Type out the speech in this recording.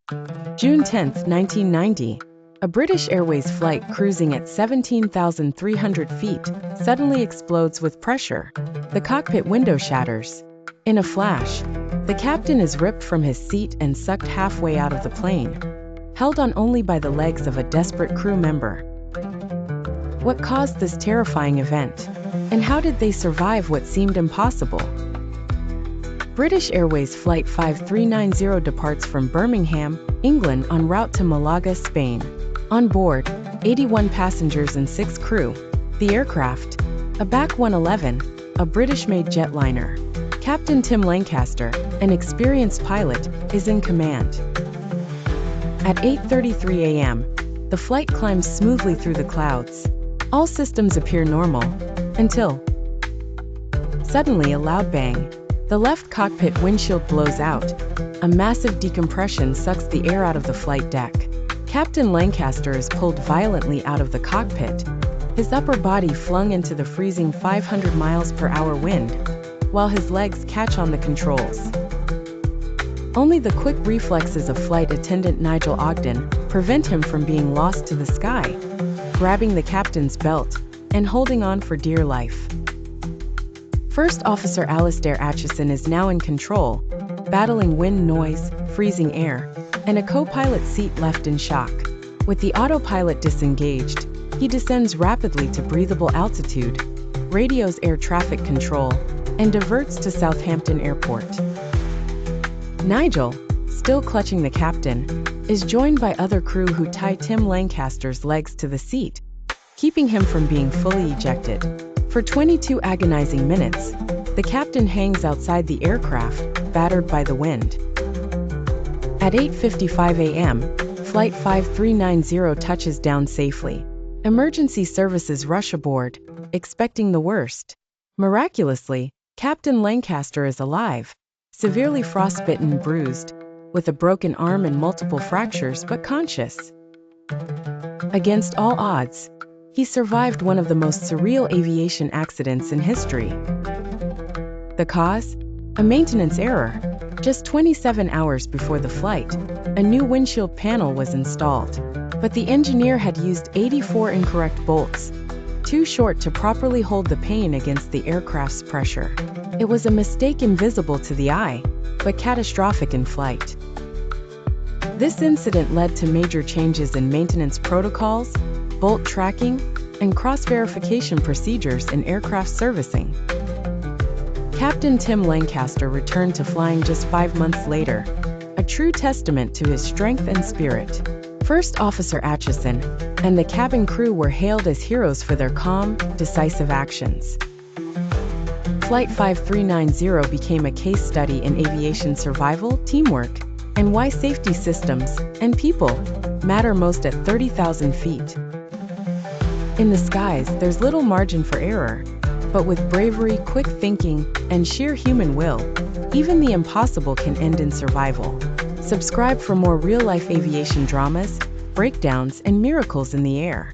June 10, 1990. A British Airways flight cruising at 17,300 feet suddenly explodes with pressure. The cockpit window shatters. In a flash, the captain is ripped from his seat and sucked halfway out of the plane, held on only by the legs of a desperate crew member. What caused this terrifying event? And how did they survive what seemed impossible? British Airways Flight 5390 departs from Birmingham, England en route to Malaga, Spain. On board, 81 passengers and 6 crew. The aircraft, a BAC 111, a British-made jetliner. Captain Tim Lancaster, an experienced pilot, is in command. At 8:33 a.m., the flight climbs smoothly through the clouds. All systems appear normal, until suddenly a loud bang. The left cockpit windshield blows out. A massive decompression sucks the air out of the flight deck. Captain Lancaster is pulled violently out of the cockpit, his upper body flung into the freezing 500 miles per hour wind, while his legs catch on the controls. Only the quick reflexes of flight attendant Nigel Ogden prevent him from being lost to the sky, grabbing the captain's belt and holding on for dear life. First Officer Alastair Atchison is now in control, battling wind noise, freezing air, and a co-pilot seat left in shock. With the autopilot disengaged, he descends rapidly to breathable altitude, radios air traffic control, and diverts to Southampton Airport. Nigel, still clutching the captain, is joined by other crew who tie Tim Lancaster's legs to the seat, keeping him from being fully ejected. For 22 agonizing minutes, the captain hangs outside the aircraft, battered by the wind. At 8:55 a.m., Flight 5390 touches down safely. Emergency services rush aboard, expecting the worst. Miraculously, Captain Lancaster is alive, severely frostbitten and bruised, with a broken arm and multiple fractures but conscious. Against all odds, he survived one of the most surreal aviation accidents in history. The cause? A maintenance error. Just 27 hours before the flight, a new windshield panel was installed, but the engineer had used 84 incorrect bolts, too short to properly hold the pane against the aircraft's pressure. It was a mistake invisible to the eye, but catastrophic in flight. This incident led to major changes in maintenance protocols, bolt tracking, and cross-verification procedures in aircraft servicing. Captain Tim Lancaster returned to flying just 5 months later, a true testament to his strength and spirit. First Officer Atchison and the cabin crew were hailed as heroes for their calm, decisive actions. Flight 5390 became a case study in aviation survival, teamwork, and why safety systems and people matter most at 30,000 feet. In the skies, there's little margin for error, but with bravery, quick thinking, and sheer human will, even the impossible can end in survival. Subscribe for more real-life aviation dramas, breakdowns, and miracles in the air.